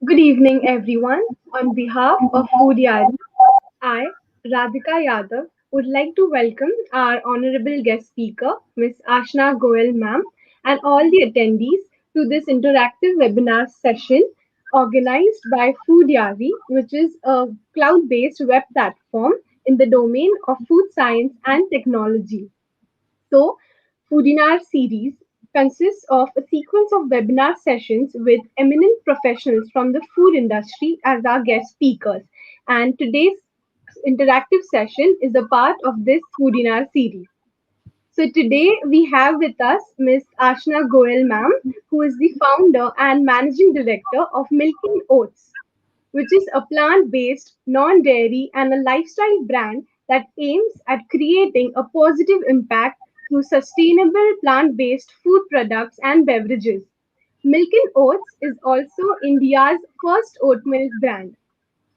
Good evening, everyone. On behalf of Foodyaari, I, Radhika Yadav, would like to welcome our honorable guest speaker, Ms. Ashna Goel, ma'am, and all the attendees to this interactive webinar session organized by Foodyaari, which is a cloud based web platform in the domain of food science and technology. So, Foodinar series consists of a sequence of webinar sessions with eminent professionals from the food industry as our guest speakers. And today's interactive session is a part of this Foodinar series. So today we have with us Ms. Ashna Goel, ma'am, who is the founder and managing director of MilkinOats, which is a plant based, non dairy, and a lifestyle brand that aims at creating a positive impact through sustainable plant based food products and beverages. Milkin Oats is also India's first oat milk brand.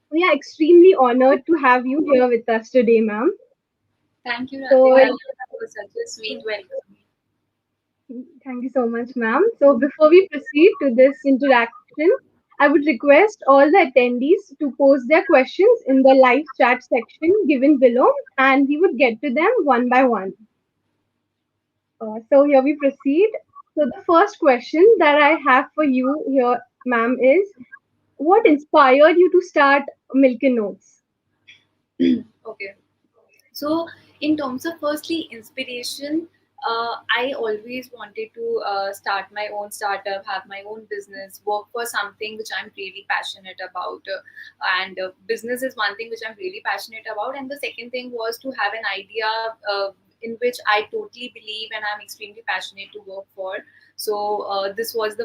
We are extremely honored to have you here with us today, ma'am. Thank you, So, Radhika, for such a sweet welcome. thank you so much, ma'am. So, before we proceed to this interaction, I would request all the attendees to post their questions in the live chat section given below, and we would get to them one by one. So, here we proceed. So, the first question that I have for you here, ma'am, is what inspired you to start Milk and Notes? Okay. So, in terms of firstly inspiration, I always wanted to start my own startup, have my own business, work for something which I'm really passionate about. And business is one thing which I'm really passionate about. And the second thing was to have an idea in which I totally believe and I'm extremely passionate to work for. So, this was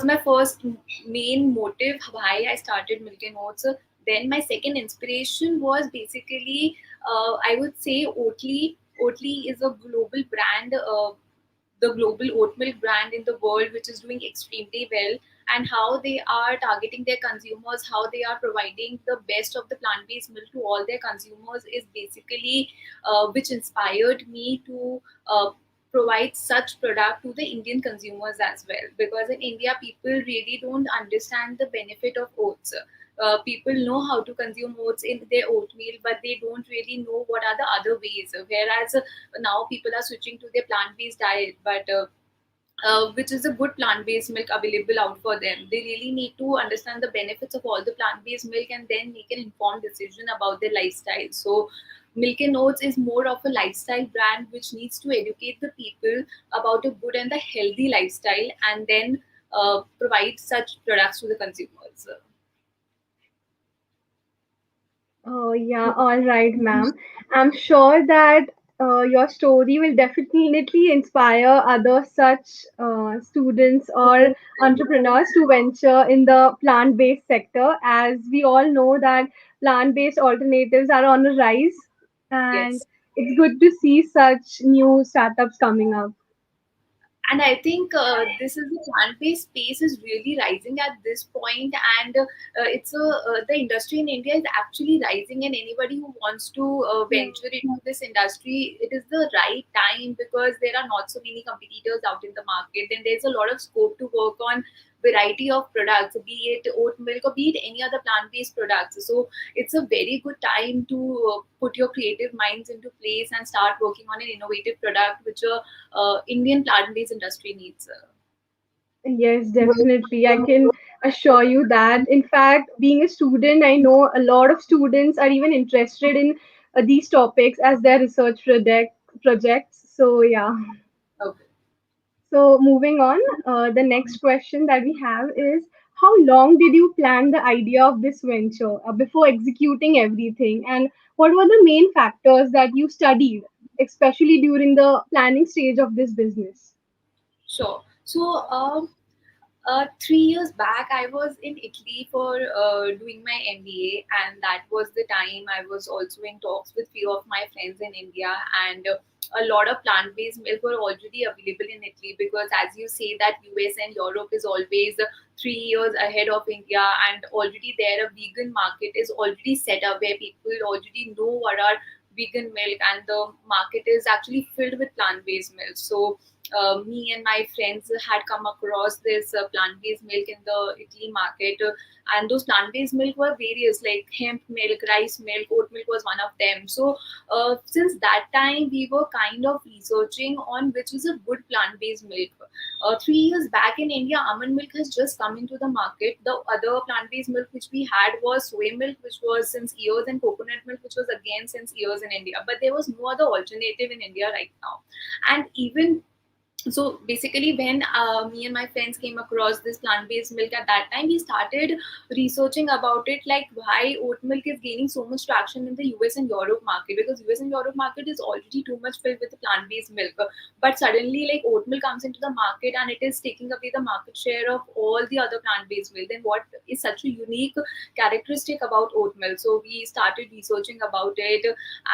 my first main motive why I started MilkinOats. Then my second inspiration was basically, I would say Oatly. Oatly is a global brand, the global oat milk brand in the world, which is doing extremely well. And how they are targeting their consumers, how they are providing the best of the plant-based milk to all their consumers is basically which inspired me to provide such product to the Indian consumers as well. Because in India, people really don't understand the benefit of oats. People know how to consume oats in their oatmeal, but they don't really know what are the other ways. Whereas now people are switching to their plant-based diet, but which is a good plant-based milk available out for them. They really need to understand the benefits of all the plant-based milk and then make an informed decision about their lifestyle. So, MilkinOats is more of a lifestyle brand which needs to educate the people about a good and a healthy lifestyle, and then provide such products to the consumers. Oh, yeah, all right, ma'am. I'm sure that your story will definitely inspire other such students or entrepreneurs to venture in the plant-based sector, as we all know that plant-based alternatives are on the rise, and Yes. it's good to see such new startups coming up. And I think this is the plant-based space is really rising at this point, and it's a the industry in India is actually rising, and anybody who wants to Yeah. venture into this industry, it is the right time because there are not so many competitors out in the market. Then there's a lot of scope to work on variety of products, be it oat milk or be it any other plant-based products. So it's a very good time to put your creative minds into place and start working on an innovative product which a Indian plant-based industry needs. Yes, definitely. I can assure you that. In fact, being a student, I know a lot of students are even interested in these topics as their research projects. So yeah. Okay. So moving on, the next question that we have is, how long did you plan the idea of this venture before executing everything, and what were the main factors that you studied, especially during the planning stage of this business? Sure. So, 3 years back, I was in Italy for doing my MBA, and that was the time I was also in talks with few of my friends in India, and a lot of plant-based milk were already available in Italy because, as you say, that US and Europe is always 3 years ahead of India, and already there a vegan market is already set up where people already know what are vegan milk, and the market is actually filled with plant-based milk. So me and my friends had come across this plant-based milk in the Italy market, and those plant-based milk were various, like hemp milk, rice milk, oat milk was one of them. So since that time, we were kind of researching on which is a good plant-based milk. 3 years back in India, almond milk has just come into the market. The other plant-based milk which we had was soy milk, which was since years, and coconut milk, which was again since years in India. But there was no other alternative in India right now. And even so basically when me and my friends came across this plant-based milk, at that time we started researching about it, like why oat milk is gaining so much traction in the US and Europe market, because US and Europe market is already too much filled with the plant-based milk, but suddenly like oat milk comes into the market and it is taking away the market share of all the other plant-based milk. Then what is such a unique characteristic about oat milk? So we started researching about it,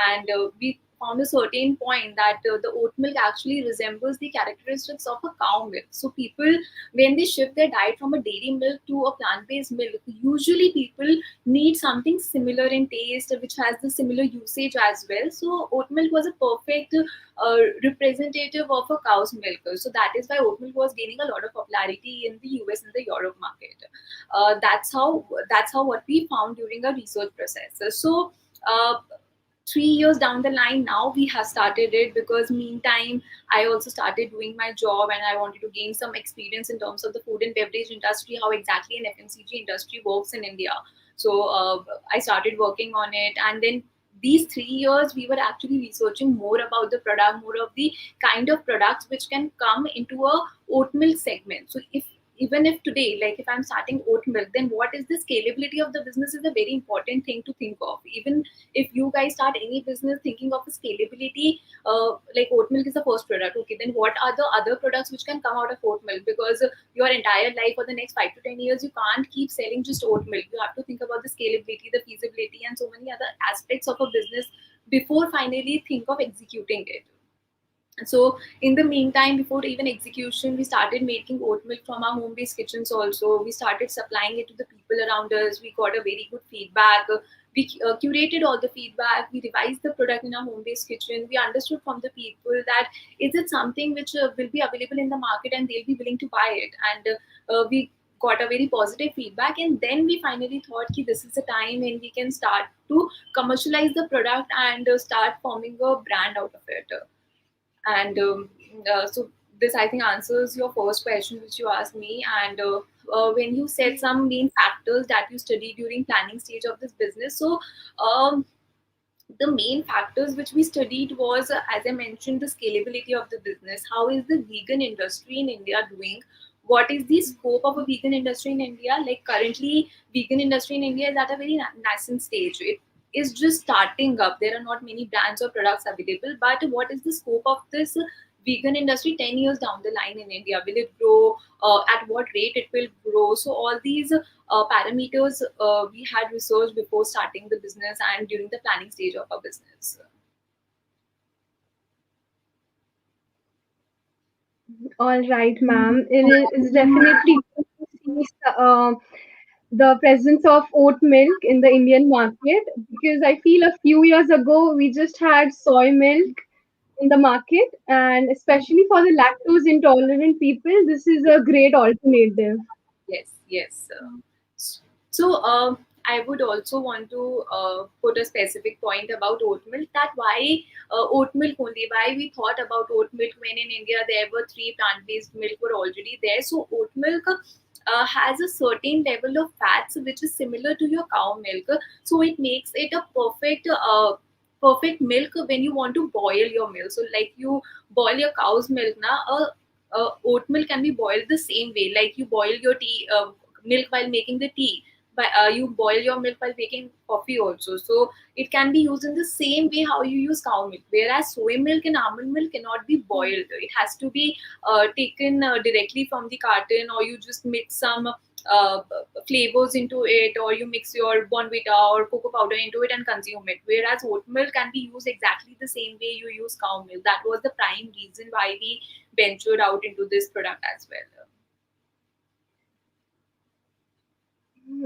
and we found a certain point that the oat milk actually resembles the characteristics of a cow milk. So people, when they shift their diet from a dairy milk to a plant-based milk, usually people need something similar in taste, which has the similar usage as well. So oat milk was a perfect representative of a cow's milk. So that is why oat milk was gaining a lot of popularity in the US and the Europe market. That's how what we found during our research process. So. Uh, 3 years down the line, now we have started it, because meantime I also started doing my job and I wanted to gain some experience in terms of the food and beverage industry, how exactly an FMCG industry works in India. So I started working on it, and then these 3 years we were actually researching more about the product, more of the kind of products which can come into a oat milk segment. So if even if today, like if I'm starting oat milk, then what is the scalability of the business is a very important thing to think of. Even if you guys start any business thinking of a scalability, like oat milk is the first product, okay, then what are the other products which can come out of oat milk? Because your entire life for the next 5 to 10 years, you can't keep selling just oat milk. You have to think about the scalability, the feasibility, and so many other aspects of a business before finally think of executing it. So in the meantime, before even execution, we started making oat milk from our home-based kitchens also. We started supplying it to the people around us. We got a very good feedback. We curated all the feedback. We revised the product in our home-based kitchen. We understood from the people that is it something which will be available in the market and they'll be willing to buy it. And we got a very positive feedback, and then we finally thought that this is the time when we can start to commercialize the product and start forming a brand out of it. And so this, I think, answers your first question which you asked me. And when you said some main factors that you studied during planning stage of this business, so um, the main factors which we studied was, as I mentioned, the scalability of the business. How is the vegan industry in India doing? What is the scope of a vegan industry in India? Like currently, vegan industry in India is at a very nascent stage. It is just starting up. There are not many brands or products available. But what is the scope of this vegan industry 10 years down the line in India? Will it grow? At what rate it will grow? So all these parameters we had researched before starting the business and during the planning stage of our business. All right, ma'am. It is definitely good to see the presence of oat milk in the Indian market, because I feel a few years ago we just had soy milk in the market, and especially for the lactose intolerant people, this is a great alternative. Yes, yes. So I would also want to put a specific point about oat milk, that why oat milk only, why we thought about oat milk when in India there were three plant-based milk were already there. So oat milk has a certain level of fats which is similar to your cow milk, so it makes it a perfect milk when you want to boil your milk. So like you boil your cow's milk now, oat milk can be boiled the same way, like you boil your tea milk while making the tea, but you boil your milk while making coffee also. So it can be used in the same way how you use cow milk, whereas soy milk and almond milk cannot be boiled. It has to be taken directly from the carton, or you just mix some flavors into it, or you mix your bonvita or cocoa powder into it and consume it, whereas oat milk can be used exactly the same way you use cow milk. That was the prime reason why we ventured out into this product as well.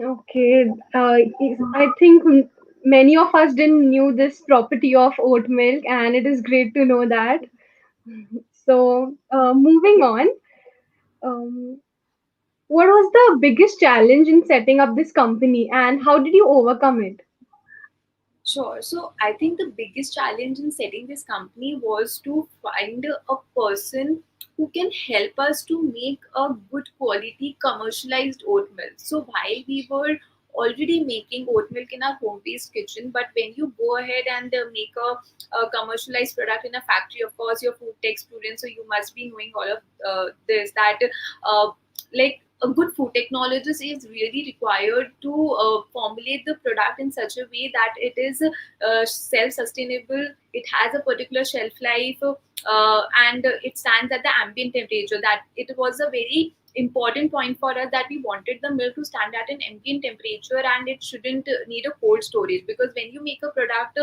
Okay, I think many of us didn't knew this property of oat milk, and it is great to know that. So, moving on, um, what was the biggest challenge in setting up this company and how did you overcome it? Sure. So I think the biggest challenge in setting this company was to find a person who can help us to make a good quality commercialized oat milk. So while we were already making oat milk in our home-based kitchen, but when you go ahead and make a commercialized product in a factory, of course, your food tech student, so you must be knowing all of this that uh, like a good food technologist is really required to formulate the product in such a way that it is self-sustainable, it has a particular shelf life, and it stands at the ambient temperature. That it was a very important point for us that we wanted the milk to stand at an ambient temperature and it shouldn't need a cold storage, because when you make a product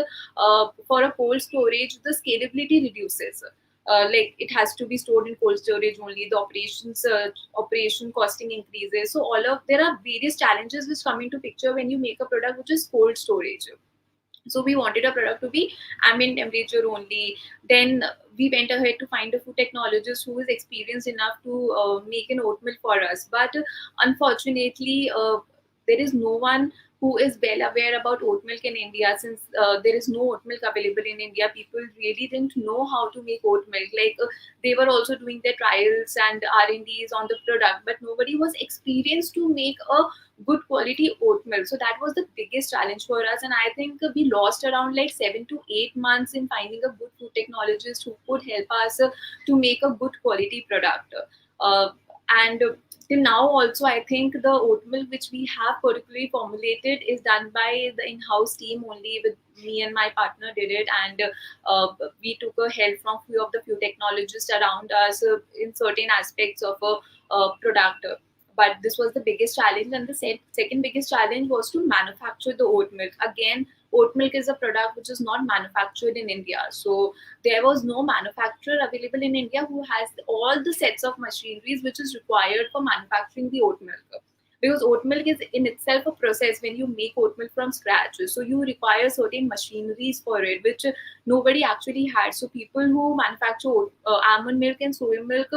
for a cold storage, the scalability reduces. Like it has to be stored in cold storage only, the operation costing increases. So all of there are various challenges which come into picture when you make a product which is cold storage. So we wanted a product to be ambient temperature only. Then we went ahead to find a food technologist who is experienced enough to make an oat milk for us. But unfortunately, there is no one who is well aware about oat milk in India. Since there is no oat milk available in India, people really didn't know how to make oat milk. Like they were also doing their trials and R&Ds on the product, but nobody was experienced to make a good quality oat milk. So that was the biggest challenge for us, and I think we lost around like 7 to 8 months in finding a good food technologist who could help us to make a good quality product. Uh, and till now also, I think the oat milk which we have particularly formulated is done by the in-house team only. With me and my partner did it, and we took a help from few technologists around us in certain aspects of a product. But this was the biggest challenge, and the second biggest challenge was to manufacture the oat milk. Again, oat milk is a product which is not manufactured in India, so there was no manufacturer available in India who has all the sets of machineries which is required for manufacturing the oat milk, because oat milk is in itself a process when you make oat milk from scratch. So you require certain machineries for it, which nobody actually had. So people who manufacture almond milk and soy milk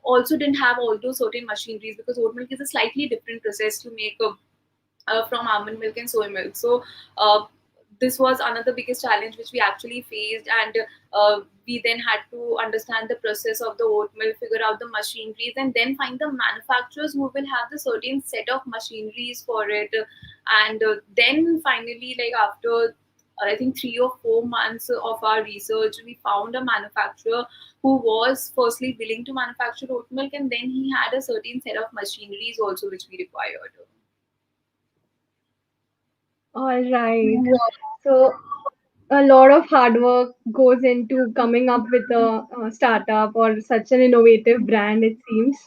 also didn't have all those certain machineries, because oat milk is a slightly different process to make from almond milk and soy milk. So this was another biggest challenge which we actually faced, and we then had to understand the process of the oat milk, figure out the machineries, and then find the manufacturers who will have the certain set of machineries for it. And then finally, like after I think 3 or 4 months of our research, we found a manufacturer who was firstly willing to manufacture oat milk, and then he had a certain set of machineries also which we required. All right. So, a lot of hard work goes into coming up with a, startup or such an innovative brand, it seems.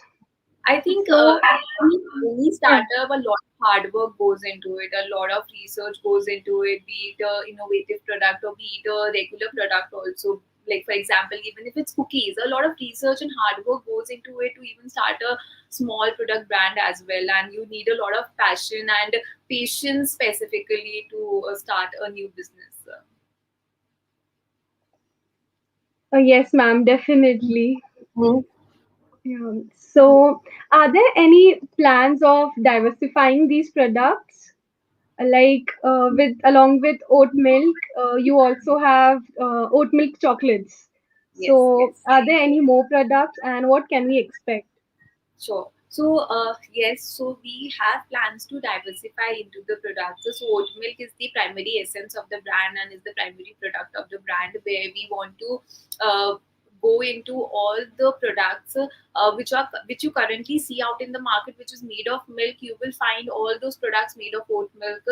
I think So, any yeah. startup, a lot of hard work goes into it, a lot of research goes into it, be it a innovative product or be it a regular product also. Like for example, even if it's cookies, a lot of research and hard work goes into it to even start a small product brand as well. And you need a lot of passion and patience specifically to start a new business. Yes, ma'am, definitely. Yeah. So, are there any plans of diversifying these products? Like with along with oat milk, you also have oat milk chocolates. Yes, So, yes. are there any more products, and what can we expect? Sure. So, yes, so we have plans to diversify into the products. So, oat milk is the primary essence of the brand and is the primary product of the brand, where we want to go into all the products which you currently see out in the market, which is made of milk. You will find all those products made of oat milk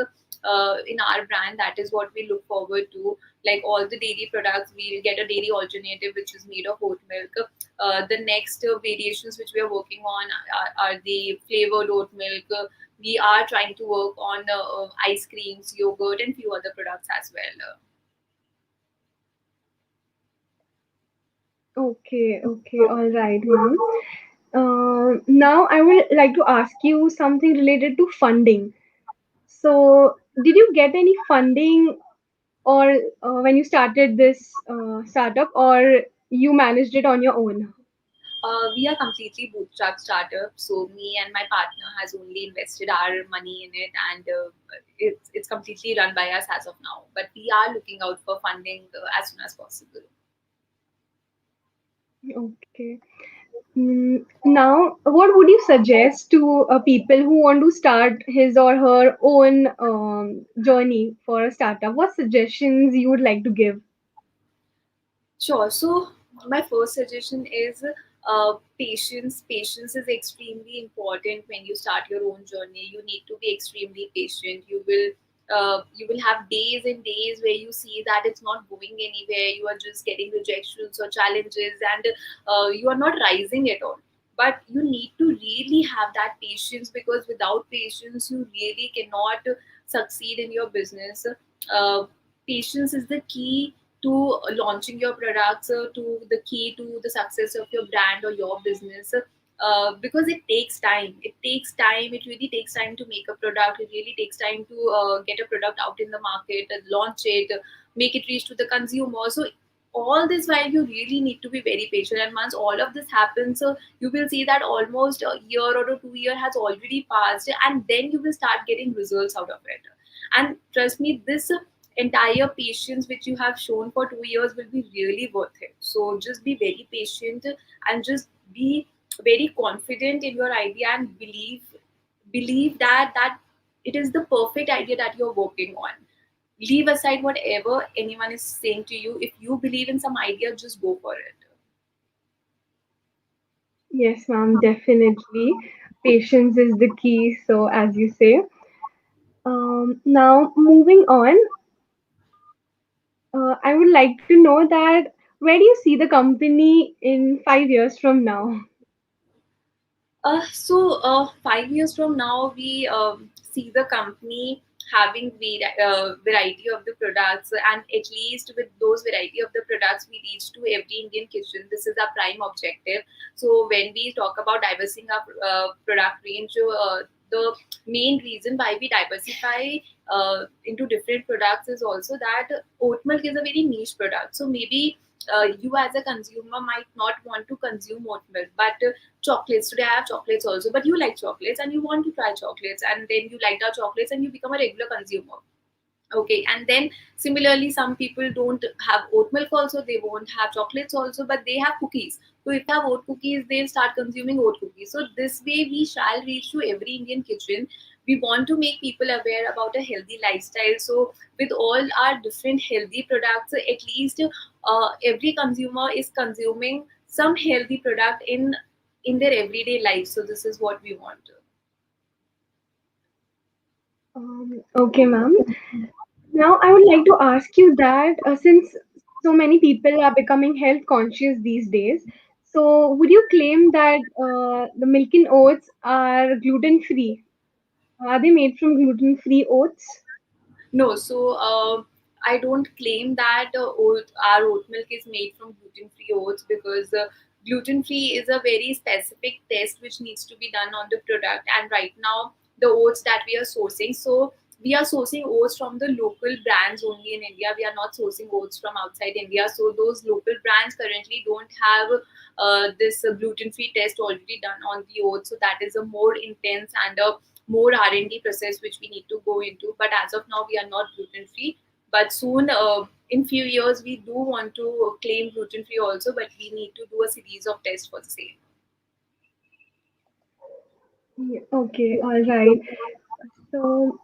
in our brand. That is what we look forward to. Like all the dairy products, we'll get a dairy alternative which is made of oat milk. The next variations which we are working on are the flavored oat milk. We are trying to work on ice creams, yogurt, and few other products as well. Okay, okay, all right, ma'am. Now I would like to ask you something related to funding. So, did you get any funding or when you started this startup, or you managed it on your own? We are completely bootstrap startup. So me and my partner has only invested our money in it, and it's completely run by us as of now. But we are looking out for funding as soon as possible. Okay. Now, what would you suggest to people who want to start his or her own journey for a startup? What suggestions you would like to give? Sure. So my first suggestion is patience. Patience is extremely important when you start your own journey. You need to be extremely patient. You will have days and days where you see that it's not going anywhere. You are just getting rejections or challenges, and you are not rising at all. But you need to really have that patience, because without patience, you really cannot succeed in your business. Uh, Patience is the key to launching your products, to the key to the success of your brand or your business, because it takes time. It really takes time to make a product. It really takes time to get a product out in the market and launch it, make it reach to the consumer. So all this while you really need to be very patient, and once all of this happens, you will see that almost a year or a 2 year has already passed, and then you will start getting results out of it. And trust me, this entire patience which you have shown for 2 years will be really worth it. So just be very patient, and just be very confident in your idea, and believe that it is the perfect idea that you're working on. Leave aside whatever anyone is saying to you. If you believe in some idea, just go for it. Yes, ma'am, definitely. Patience is the key, so as you say. Now, moving on, I would like to know that where do you see the company in 5 years from now? 5 years from now, we see the company having variety of the products, and at least with those variety of the products, we reach to every Indian kitchen. This is our prime objective. So when we talk about diversifying our product range, the main reason why we diversify into different products is also that oat milk is a very niche product. So maybe you as a consumer might not want to consume oat milk, but chocolates. Today I have chocolates also, but you like chocolates and you want to try chocolates, and then you like our chocolates and you become a regular consumer. Okay, and then similarly, some people don't have oat milk also, they won't have chocolates also, but they have cookies. So if they have oat cookies, they'll start consuming oat cookies. So this way, we shall reach to every Indian kitchen. We want to make people aware about a healthy lifestyle. So with all our different healthy products, at least every consumer is consuming some healthy product in their everyday life. So this is what we want. Okay, ma'am. Now, I would like to ask you that since so many people are becoming health conscious these days, so would you claim that the Milkin Oats are gluten free? Are they made from gluten free oats? No, so I don't claim that our oat milk is made from gluten-free oats, because gluten-free is a very specific test which needs to be done on the product. And right now, the oats that we are sourcing, so we are sourcing oats from the local brands only in India. We are not sourcing oats from outside India. So those local brands currently don't have this gluten-free test already done on the oats. So that is a more intense and a more R&D process which we need to go into. But as of now, we are not gluten free. But soon, in few years, we do want to claim gluten free also. But we need to do a series of tests for the same. Yeah, okay, all right. So,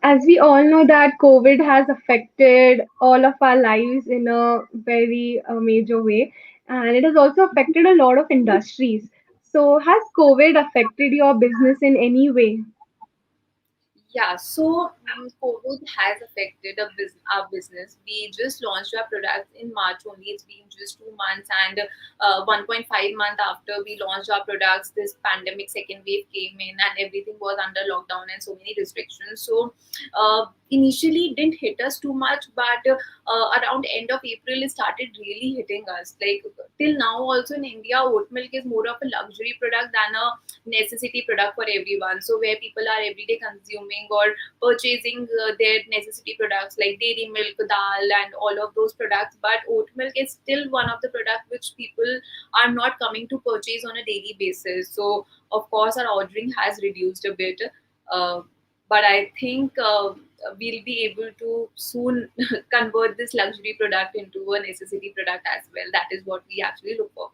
as we all know that COVID has affected all of our lives in a very major way, and it has also affected a lot of industries. So, has COVID affected your business in any way? Yeah, so COVID has affected our business. We just launched our products in March only. It's been just 2 months, and 1.5 month after we launched our products, this pandemic second wave came in, and everything was under lockdown and so many restrictions. So, initially didn't hit us too much, but around end of April it started really hitting us. Like till now also in India, oat milk is more of a luxury product than a necessity product for everyone. So where people are everyday consuming or purchasing their necessity products like dairy milk, dal, and all of those products, but oat milk is still one of the products which people are not coming to purchase on a daily basis. So of course our ordering has reduced a bit, uh, but I think we'll be able to soon convert this luxury product into a necessity product as well. That is what we actually look forward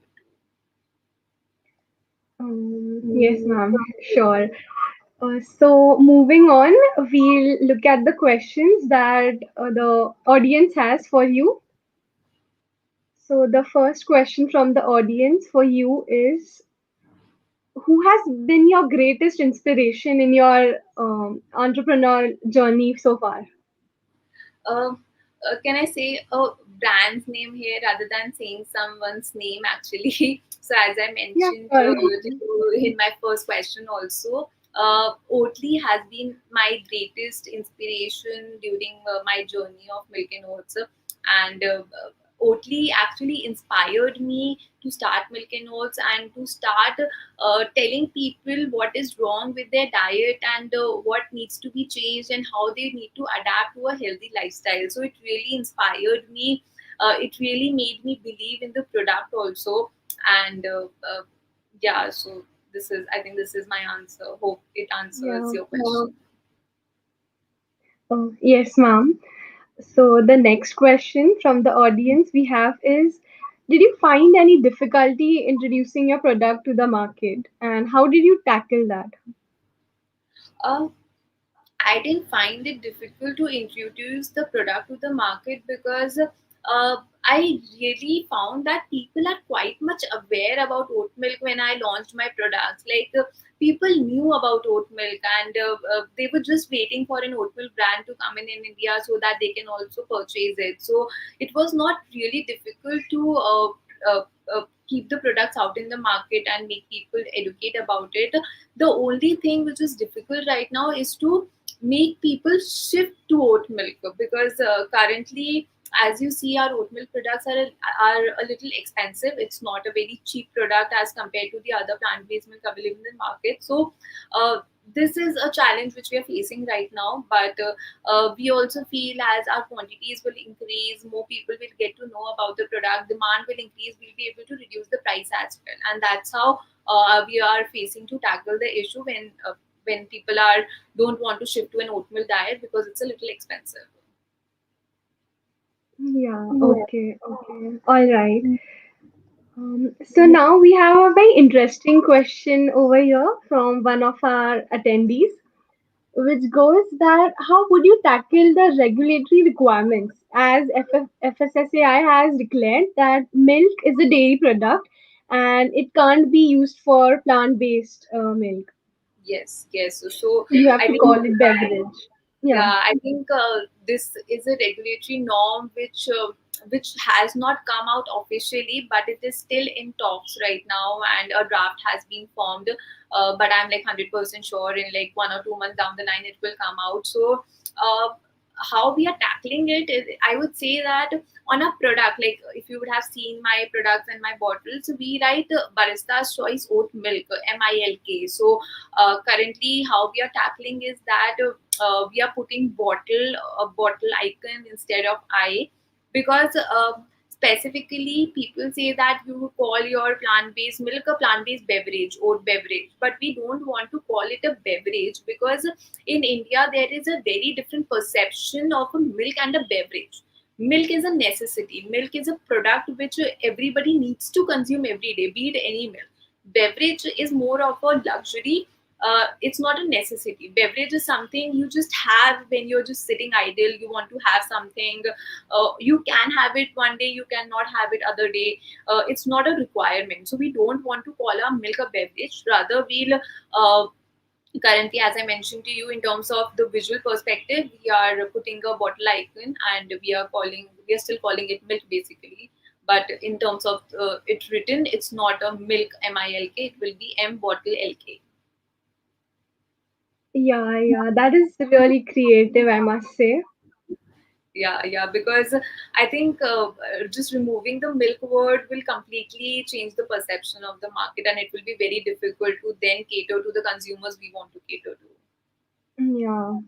Yes, ma'am. Sure. So moving on, we'll look at the questions that the audience has for you. So the first question from the audience for you is, who has been your greatest inspiration in your entrepreneurial journey so far? to. Can I say a brand's name here rather than saying someone's name actually? So as I Yeah, mentioned sure. in my first question also, Oatly has been my greatest inspiration during my journey of Milk and Oats. And Oatly actually inspired me to start Milk and Oats and to start telling people what is wrong with their diet and what needs to be changed and how they need to adapt to a healthy lifestyle. So it really inspired me. It really made me believe in the product also. And yeah, so I think this is my answer. Hope it answers Yeah. your question. Yes, ma'am. So the next question from the audience we have is, did you find any difficulty introducing your product to the market, and how did you tackle that? Um, I didn't find it difficult to introduce the product to the market because I really found that people are quite much aware about oat milk when I launched my products. Like people knew about oat milk and they were just waiting for an oat milk brand to come in India so that they can also purchase it. So it was not really difficult to keep the products out in the market and make people educate about it. The only thing which is difficult right now is to make people shift to oat milk because currently, as you see, our oat milk products are a little expensive. It's not a very cheap product as compared to the other plant-based milk available in the market. So this is a challenge which we are facing right now, but we also feel as our quantities will increase, more people will get to know about the product, demand will increase, we'll be able to reduce the price as well. And that's how we are facing to tackle the issue when people are don't want to shift to an oatmeal diet because it's a little expensive. Yeah, okay, okay. All right. So now we have a very interesting question over here from one of our attendees, which goes that how would you tackle the regulatory requirements as FSSAI has declared that milk is a dairy product and it can't be used for plant-based milk. Yes, yes. So You have I to think call it beverage. Yeah. yeah, I think this is a regulatory norm which has not come out officially, but it is still in talks right now, and a draft has been formed. But I'm like 100% sure in like 1 or 2 months down the line it will come out. So how we are tackling it is, I would say that on a product, like if you would have seen my products and my bottles, we write barista's choice oat milk, MILK. So currently how we are tackling is that we are putting a bottle icon instead of I, because specifically people say that you call your plant-based milk a plant-based beverage or beverage, but we don't want to call it a beverage because in India there is a very different perception of a milk and a beverage. Milk is a necessity. Milk is a product which everybody needs to consume every day, be it any milk. Beverage is more of a luxury. It's not a necessity. Beverage is something you just have when you're just sitting idle. You want to have something. You can have it one day, you cannot have it other day. It's not a requirement. So we don't want to call our milk a beverage. Rather, we'll currently, as I mentioned to you, in terms of the visual perspective, we are putting a bottle icon and we are still calling it milk basically. But in terms of it written, it's not a milk MILK. It will be M bottle LK. Yeah, yeah, that is really creative, I must say. Yeah, because I think just removing the milk word will completely change the perception of the market, and it will be very difficult to then cater to the consumers we want to cater to. Yeah.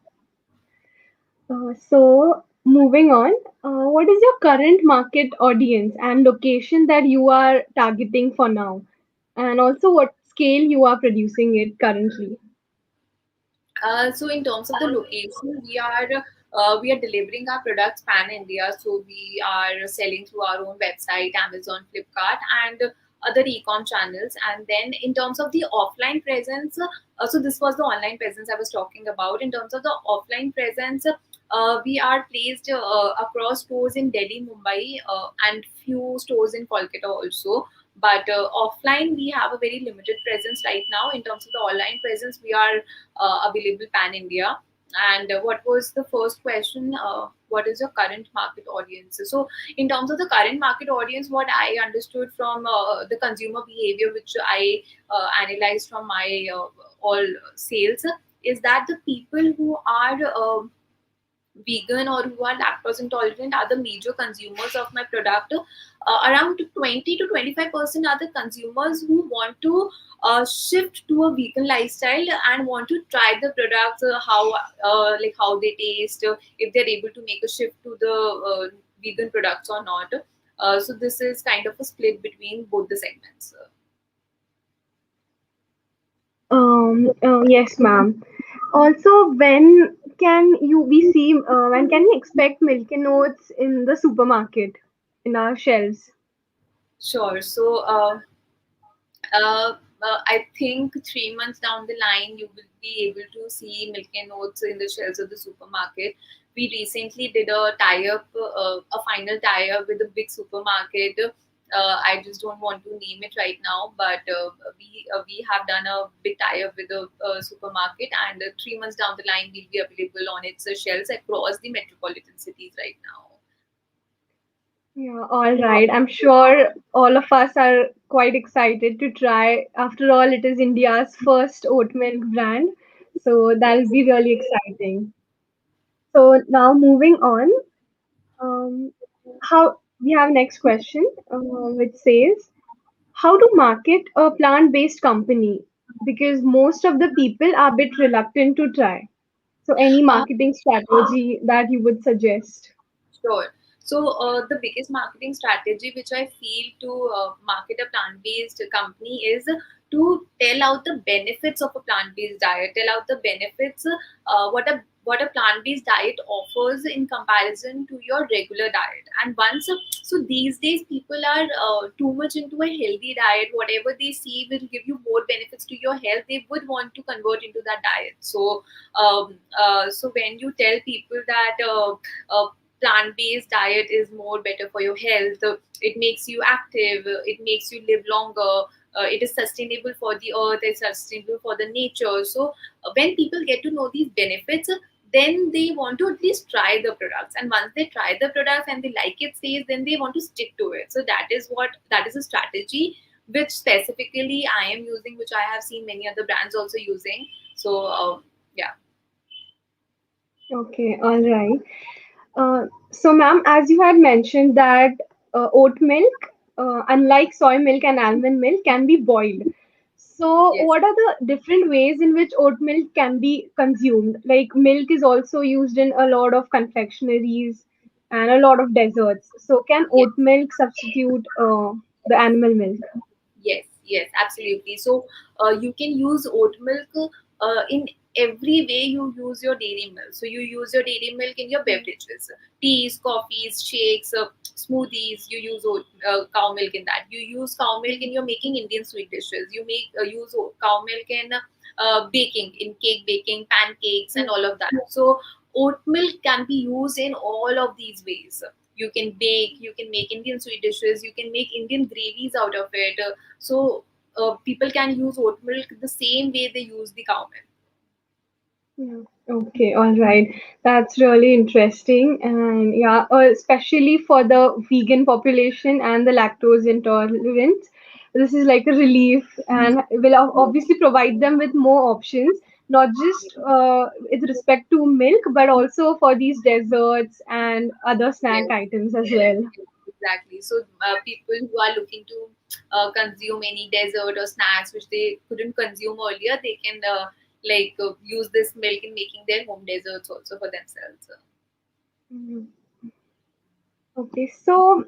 So moving on, what is your current market audience and location that you are targeting for now? And also what scale you are producing it currently? So in terms of the location, we are delivering our products pan India. So we are selling through our own website, Amazon, Flipkart, and other e-com channels. And then in terms of the offline presence, so this was the online presence I was talking about. In terms of the offline presence, we are placed across stores in Delhi, Mumbai, and few stores in Kolkata also. But offline, we have a very limited presence right now. In terms of the online presence, we are available pan India. And what was the first question? What is your current market audience? So, in terms of the current market audience, what I understood from the consumer behavior, which I analyzed from my all sales, is that the people who are vegan or who are lactose intolerant are the major consumers of my product. Around 20 to 25% are the consumers who want to shift to a vegan lifestyle and want to try the products, how they taste, if they're able to make a shift to the vegan products or not. So this is kind of a split between both the segments. Yes, ma'am. Also, when can we expect Milky Oats in the supermarket, in our shelves? Sure. So I think 3 months down the line, you will be able to see Milk and Oats in the shelves of the supermarket. We recently did a final tie-up with a big supermarket. I just don't want to name it right now, but we have done a big tie-up with a supermarket, and 3 months down the line, we'll be available on its shelves across the metropolitan cities right now. Yeah, all right. I'm sure all of us are quite excited to try. After all, it is India's first oat milk brand, so that'll Yes. be really exciting. So now moving on, um, how we have next question, which says, how to market a plant-based company? Because most of the people are a bit reluctant to try. So any Uh, marketing strategy that you would suggest? Sure. So, the biggest marketing strategy which I feel to market a plant-based company is to tell out the benefits of a plant-based diet. Tell out the benefits, what a plant-based diet offers in comparison to your regular diet. And once, so these days people are too much into a healthy diet. Whatever they see will give you more benefits to your health, they would want to convert into that diet. So when you tell people that plant-based diet is more better for your health, it makes you active, it makes you live longer, it is sustainable for the earth, it's sustainable for the nature. So when people get to know these benefits, then they want to at least try the products, and once they try the products and they like it stays, then they want to stick to it. So that is a strategy which specifically I am using, which I have seen many other brands also using. So yeah. Okay, all right. So, ma'am, as you had mentioned that oat milk, unlike soy milk and almond milk, can be boiled. So, Yes. what are the different ways in which oat milk can be consumed? Like, milk is also used in a lot of confectionaries and a lot of desserts. So, can Yes. oat milk substitute the animal milk? Yes, yes, absolutely. So you can use oat milk in every way you use your dairy milk. So you use your dairy milk in your beverages, teas, coffees, shakes, smoothies. You use cow milk in that. You use cow milk in your making Indian sweet dishes. You make use cow milk in baking, in cake baking, pancakes, and all of that. So oat milk can be used in all of these ways. You can bake, you can make Indian sweet dishes, you can make Indian gravies out of it. So people can use oat milk the same way they use the cow milk. Yeah. Okay, all right. That's really interesting. And yeah, especially for the vegan population and the lactose intolerant, this is like a relief and will obviously provide them with more options not just with respect to milk, but also for these desserts and other snack Yes, items as well. yes, exactly. So people who are looking to consume any dessert or snacks which they couldn't consume earlier, they can use this milk in making their home desserts also for themselves. Mhm. Okay, so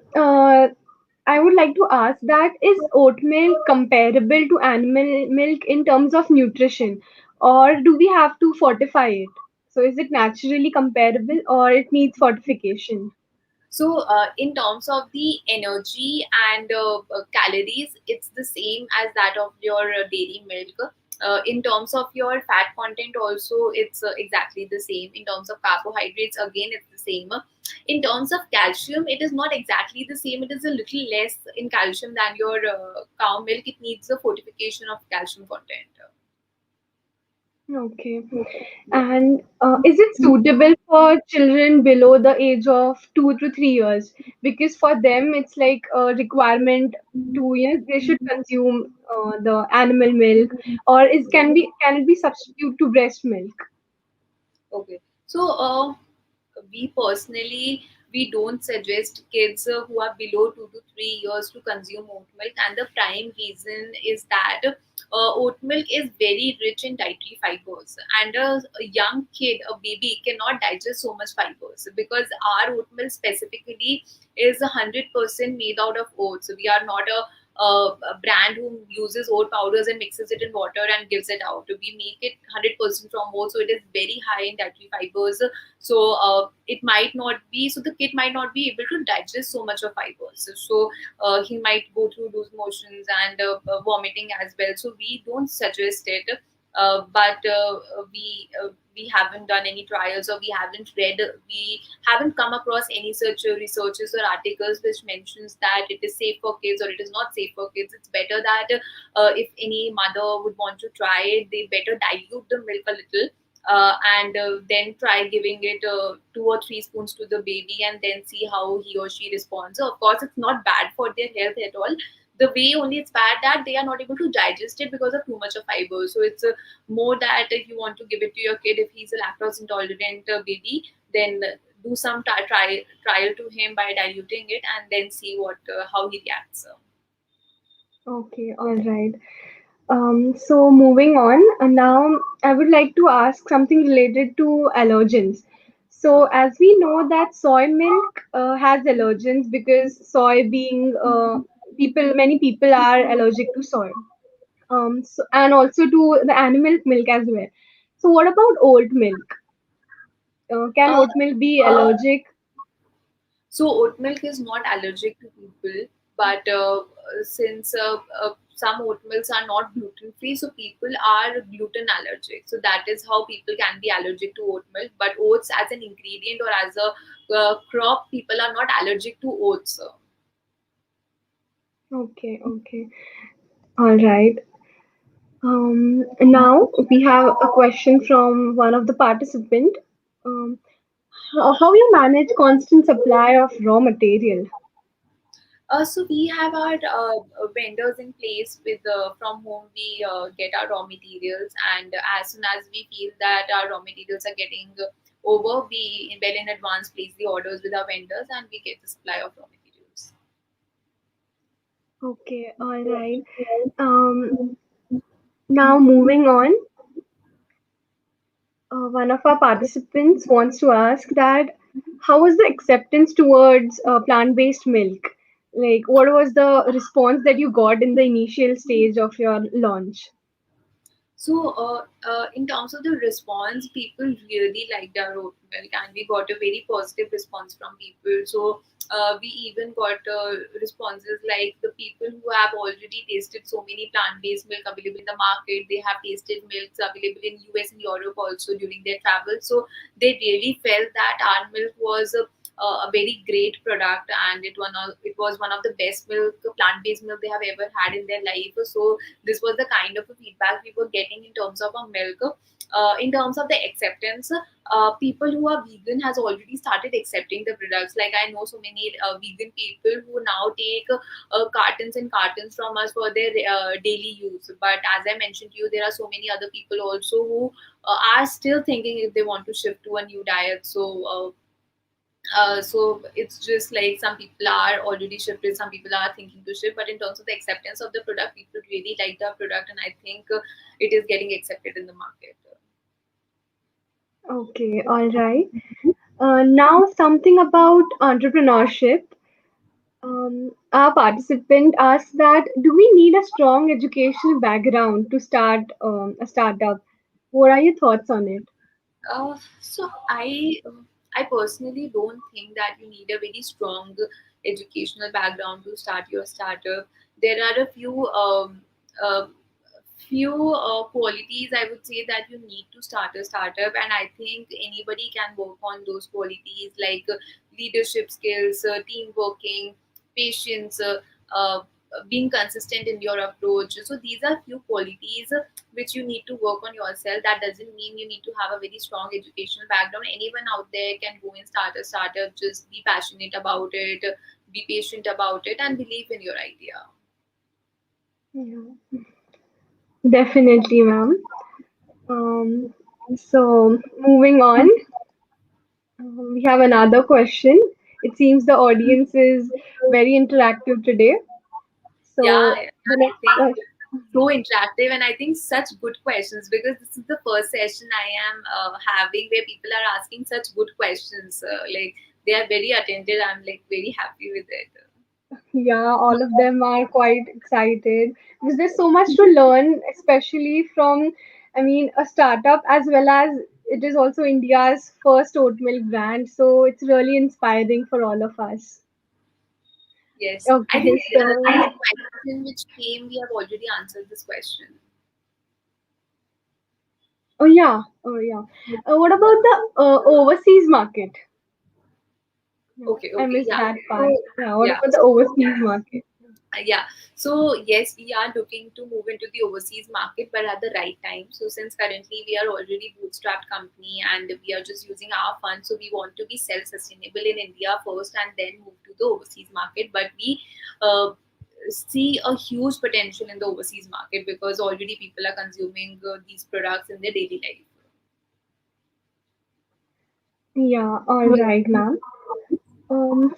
I would like to ask that is oat milk comparable to animal milk in terms of nutrition, or do we have to fortify it? So is it naturally comparable or it needs fortification? So, in terms of the energy and calories, it's the same as that of your dairy milk. In terms of your fat content, also it's exactly the same. In terms of carbohydrates, again it's the same. In terms of calcium, it is not exactly the same. It is a little less in calcium than your cow milk. It needs a fortification of calcium content. Okay. And is it suitable for children below the age of 2 to 3 years? Because for them, it's like a requirement to, they should consume the animal milk, or is can it be substitute to breast milk? Okay. So, we personally we don't suggest kids who are below 2 to 3 years to consume oat milk, and the prime reason is that oat milk is very rich in dietary fibers, and a young kid, a baby, cannot digest so much fibers because our oat milk specifically is 100% made out of oats. We are not a brand who uses oat powders and mixes it in water and gives it out. We make it 100% from oats, so it is very high in dietary fibers. So it might not be, so the kid might not be able to digest so much of fibers. So he might go through loose motions and vomiting as well. So we don't suggest it. But we haven't done any trials, or we haven't come across any such researches or articles which mentions that it is safe for kids or it is not safe for kids. It's better that if any mother would want to try it, they better dilute the milk a little, and then try giving it 2 or 3 spoons to the baby, and then see how he or she responds. So of course, it's not bad for their health at all. The way only it's bad that they are not able to digest it because of too much of fiber. So it's more that if you want to give it to your kid, if he's a lactose intolerant baby, then do some trial to him by diluting it, and then see what how he reacts. Okay, all right. So moving on, now I would like to ask something related to allergens. So Okay. as we know that soy milk has allergens because soy being many people are allergic to soy. And also to the animal milk as well. So what about oat milk? Can Uh, oat milk be allergic? So oat milk is not allergic to people, but since some oat milks are not gluten free, so people are gluten allergic. So that is how people can be allergic to oat milk. But oats as an ingredient or as a crop, people are not allergic to oats. Okay, okay. All right. Now we have a question from one of the participant. Um, how you manage constant supply of raw material? So we have our vendors in place with from whom we get our raw materials, and as soon as we feel that our raw materials are getting over, we well in advance place the orders with our vendors, and we get the supply of raw materials. Okay, all right. Um, Now moving on, one of our participants wants to ask that how was the acceptance towards plant-based milk? Like, what was the response that you got in the initial stage of your launch? So, in terms of the response, people really liked our oat milk, and we got a very positive response from people. So, we even got responses like the people who have already tasted so many plant-based milk available in the market. They have tasted milks available in US and Europe also during their travel. So, they really felt that our milk was a very great product, and it was one of the best plant-based milk they have ever had in their life. So this was the kind of a feedback we were getting in terms of our milk. In terms of the acceptance, people who are vegan has already started accepting the products. Like I know so many vegan people who now take cartons and cartons from us for their daily use. But as I mentioned to you, there are so many other people also who are still thinking if they want to shift to a new diet. So it's just like some people are already shifted, some people are thinking to shift. But in terms of the acceptance of the product, people really like the product, and I think it is getting accepted in the market. Okay, all right. Now, something about entrepreneurship. Our participant asks that do we need a strong educational background to start a startup? What are your thoughts on it? So I personally don't think that you need a very strong educational background to start your startup. There are a uh, few qualities I would say that you need to start a startup, and I think anybody can work on those qualities like leadership skills, team working, patience, being consistent in your approach. So these are few qualities which you need to work on yourself. That doesn't mean you need to have a very strong educational background. Anyone out there can go and start a startup. Just be passionate about it, be patient about it, and believe in your idea. Yeah, definitely, ma'am. So moving on, we have another question. It seems the audience is very interactive today. Yeah, So the I next think question. so interactive, and I think such good questions, because this is the first session I am having where people are asking such good questions. Like they are very attentive. I'm like very happy with it. Yeah, all of them are quite excited because there's so much to learn, especially from, I mean, a startup as well as it is also India's first oat milk brand. So it's really inspiring for all of us. Yes, I Okay, think so, the question which came, we have already answered this question. oh yeah. What about the overseas market? Yeah, Okay, I okay, missed yeah. that So part. Yeah, what yeah, about the overseas market? yeah. So yes, we are looking to move into the overseas market, but at the right time. So since currently we are already bootstrapped company and we are just using our funds, so we want to be self-sustainable in India first and then move to the overseas market. But we uh, see a huge potential in the overseas market because already people are consuming these products in their daily life. Yeah, all right, ma'am.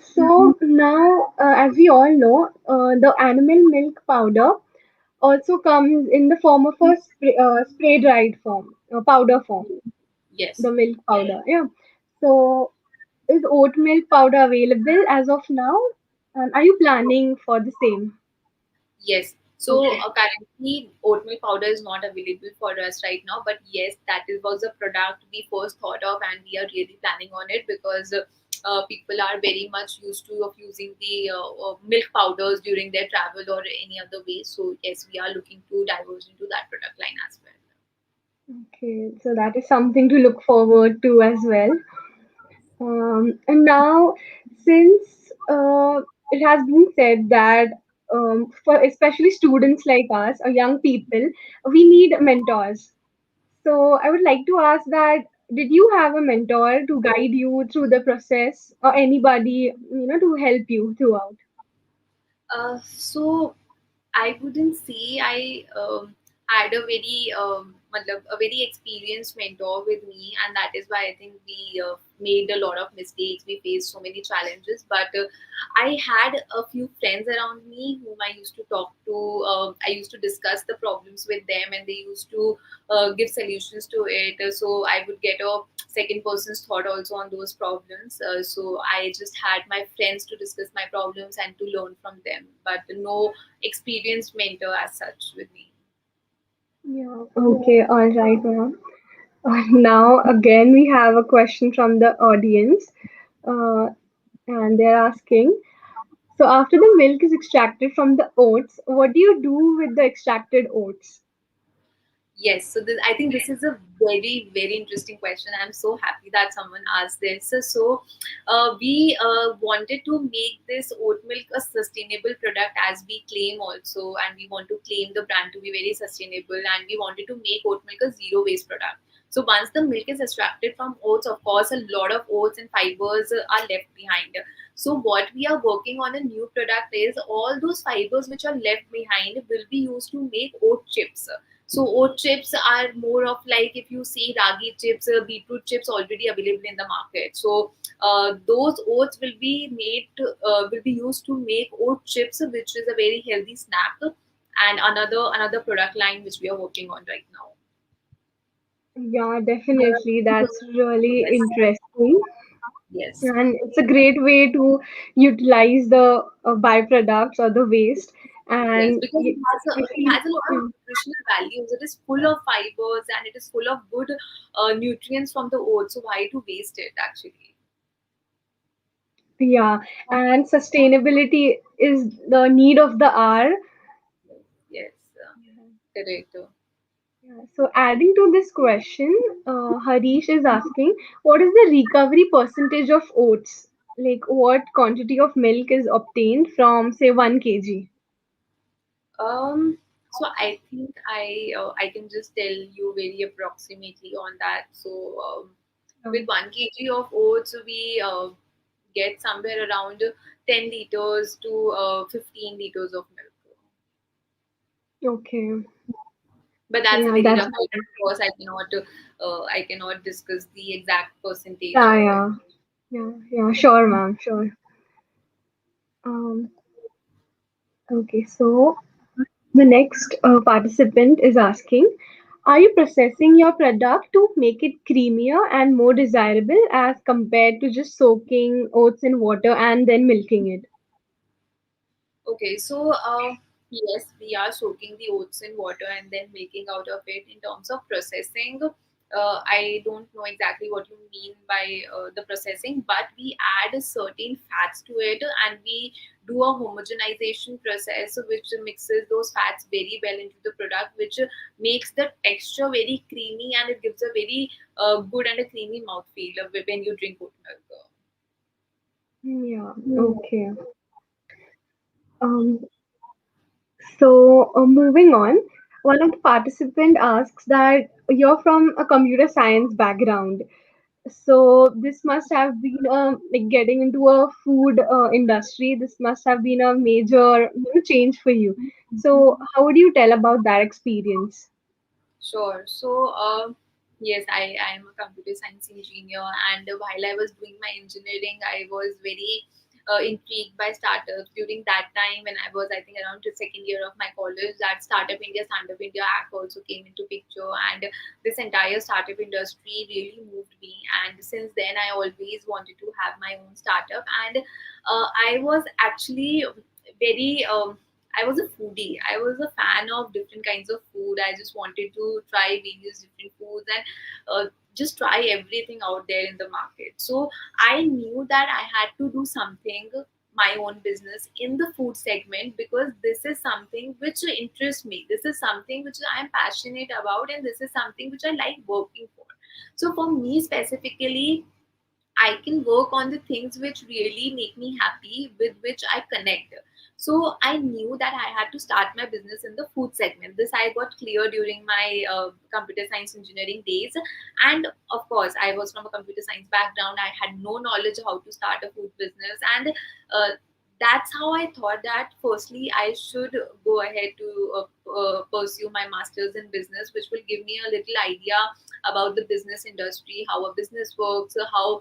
So now, as we all know, the animal milk powder also comes in the form of a spray dried form, powder form, Yes. the milk powder. Yeah. So is oat milk powder available as of now? And are you planning for the same? Yes. So Okay. currently, oatmeal powder is not available for us right now. But yes, was a product we first thought of, and we are really planning on it because people are very much used to of using the milk powders during their travel or any other way. So yes, we are looking to diverge into that product line as well. Okay. So that is something to look forward to as well. And now, since it has been said that for especially students like us or young people, we need mentors. So I would like to ask that did you have a mentor to guide you through the process or anybody, to help you throughout? So I wouldn't say I had a a very experienced mentor with me, and that is why I think we made a lot of mistakes. We faced so many challenges, but I had a few friends around me whom I used to talk to. I used to discuss the problems with them, and they used to give solutions to it. So I would get a second person's thought also on those problems. So I just had my friends to discuss my problems and to learn from them, but no experienced mentor as such with me. Yeah. Okay. All right, ma'am. Now again, we have a question from the audience, uh, and they're asking. So after the milk is extracted from the oats, what do you do with the extracted oats? Yes, so I think this is a very, very interesting question. I'm so happy that someone asked this. We wanted to make this oat milk a sustainable product as we claim also, and we want to claim the brand to be very sustainable, and we wanted to make oat milk a zero waste product. So once the milk is extracted from oats, of course, a lot of oats and fibers are left behind. So what we are working on a new product is all those fibers which are left behind will be used to make oat chips. So oat chips are more of like if you see ragi chips, beetroot chips already available in the market. So those oats will be made will be used to make oat chips, which is a very healthy snack, and another product line which we are working on right now. Yeah, definitely. That's really Yes, interesting. yes, And it's a great way to utilize the byproducts or the waste. yes, And because I it feel, has a lot of nutritional values. It is full of fibers and it is full of good nutrients from the oats. So why to waste it actually? yeah, and sustainability is the need of the hour. Yes, correct. Yeah, so adding to this question, Harish is asking, what is the recovery percentage of oats? Like what quantity of milk is obtained from say 1 kg? So I think I can just tell you very approximately on that. So with 1 kg of oats, we get somewhere around 10 liters to 15 liters of milk. Okay. But that's a Yeah, very that's rough idea. Of course, I cannot discuss the exact percentage yeah, of it. yeah, yeah. Sure, ma'am. Sure. Um. Okay. So the next participant is asking, are you processing your product to make it creamier and more desirable as compared to just soaking oats in water and then milking it? Okay, so yes, we are soaking the oats in water and then making out of it. In terms of processing, I don't know exactly what you mean by the processing, but we add certain fats to it and we do a homogenization process which mixes those fats very well into the product, which makes the texture very creamy and it gives a very good and a creamy mouthfeel when you drink oat milk. Yeah. Okay. Um. So moving on, one of the participant asks that you're from a computer science background. So this must have been like getting into a food industry. This must have been a major change for you. So how would you tell about that experience? Sure. So, yes, I am a computer science engineer, and while I was doing my engineering, I was very intrigued by startups. During that time, when I was, I think, around the second year of my college, that Startup India Act also came into picture, and this entire startup industry really moved me. And since then, I always wanted to have my own startup, and I was actually very I was a foodie. I was a fan of different kinds of food. I just wanted to try various different foods and just try everything out there in the market. So I knew that I had to do something, my own business in the food segment, because this is something which interests me. This is something which I am passionate about, and this is something which I like working for. So for me specifically, I can work on the things which really make me happy, with which I connect. So I knew that I had to start my business in the food segment. This I got clear during my computer science engineering days. And of course, I was from a computer science background. I had no knowledge how to start a food business. And that's how I thought that firstly I should go ahead to pursue my master's in business, which will give me a little idea about the business industry, how a business works, how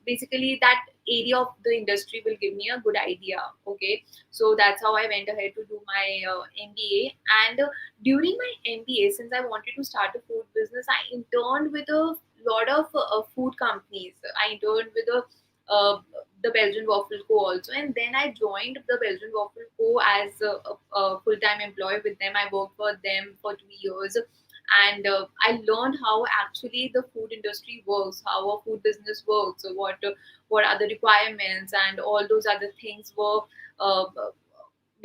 basically that area of the industry will give me a good idea. Okay, so that's how I went ahead to do my MBA. And during my MBA, since I wanted to start a food business, I interned with a lot of food companies. I interned with uh, the Belgian Waffle Co. also, and then I joined the Belgian Waffle Co. as a full-time employee with them. I worked for them for 2 years, and I learned how actually the food industry works, how a food business works, so what are the requirements, and all those other things were uh,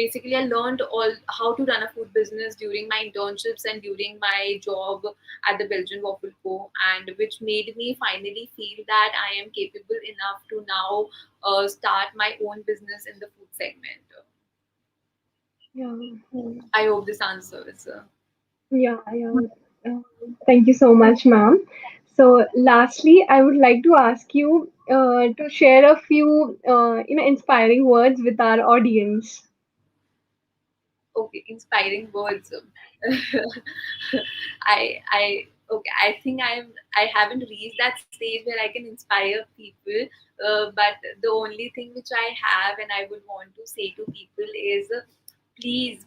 basically I learned all how to run a food business during my internships and during my job at the Belgian Waffle Co, and which made me finally feel that I am capable enough to now start my own business in the food segment. Yeah. I hope this answers. Yeah, yeah. Uh, Thank you so much, ma'am. So, lastly, I would like to ask you to share a few, inspiring words with our audience. Okay, inspiring words. I okay. I think I haven't reached that stage where I can inspire people. But the only thing which I have and I would want to say to people is, please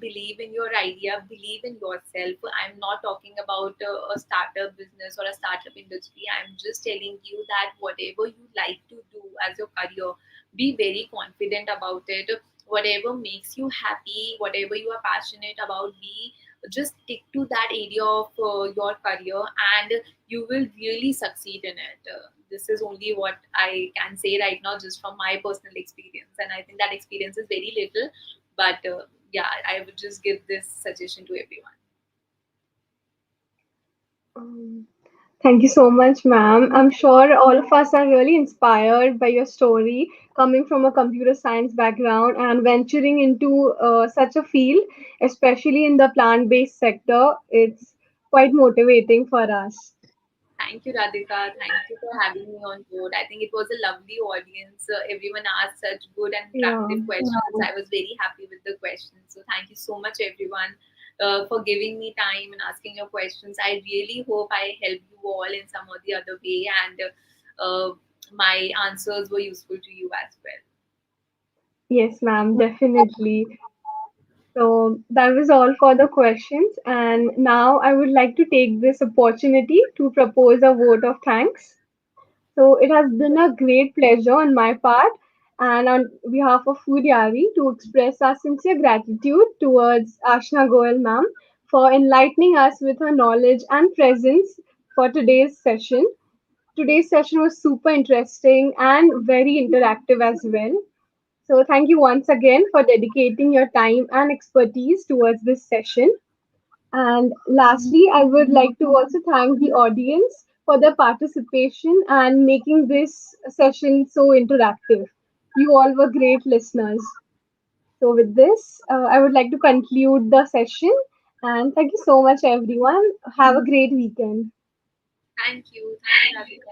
believe in your idea, believe in yourself. I'm not talking about a startup business or a startup industry. I'm just telling you that whatever you like to do as your career, be very confident about it. Whatever makes you happy, whatever you are passionate about, be just stick to that area of your career, and you will really succeed in it. This is only what I can say right now, just from my personal experience, and I think that experience is very little, but yeah, I would just give this suggestion to everyone. Um, Thank you so much, ma'am. I'm sure all of us are really inspired by your story, coming from a computer science background and venturing into such a field, especially in the plant based sector. It's quite motivating for us. Thank you, Radhika. Thank you for having me on board. I think it was a lovely audience. Everyone asked such good and Yeah. interactive questions. I was very happy with the questions. So, thank you so much, everyone, for giving me time and asking your questions. I really hope I helped you all in some or the other way, and my answers were useful to you as well. Yes, ma'am, definitely. So that was all for the questions. And now I would like to take this opportunity to propose a vote of thanks. So it has been a great pleasure on my part and on behalf of Foodyaari to express our sincere gratitude towards Ashna Goel ma'am for enlightening us with her knowledge and presence for today's session. Today's session was super interesting and very interactive as well. So thank you once again for dedicating your time and expertise towards this session. And lastly, I would like to also thank the audience for their participation and making this session so interactive. You all were great listeners. So, with this, I would like to conclude the session. And thank you so much, everyone. Have a great weekend. Thank you, Radhika.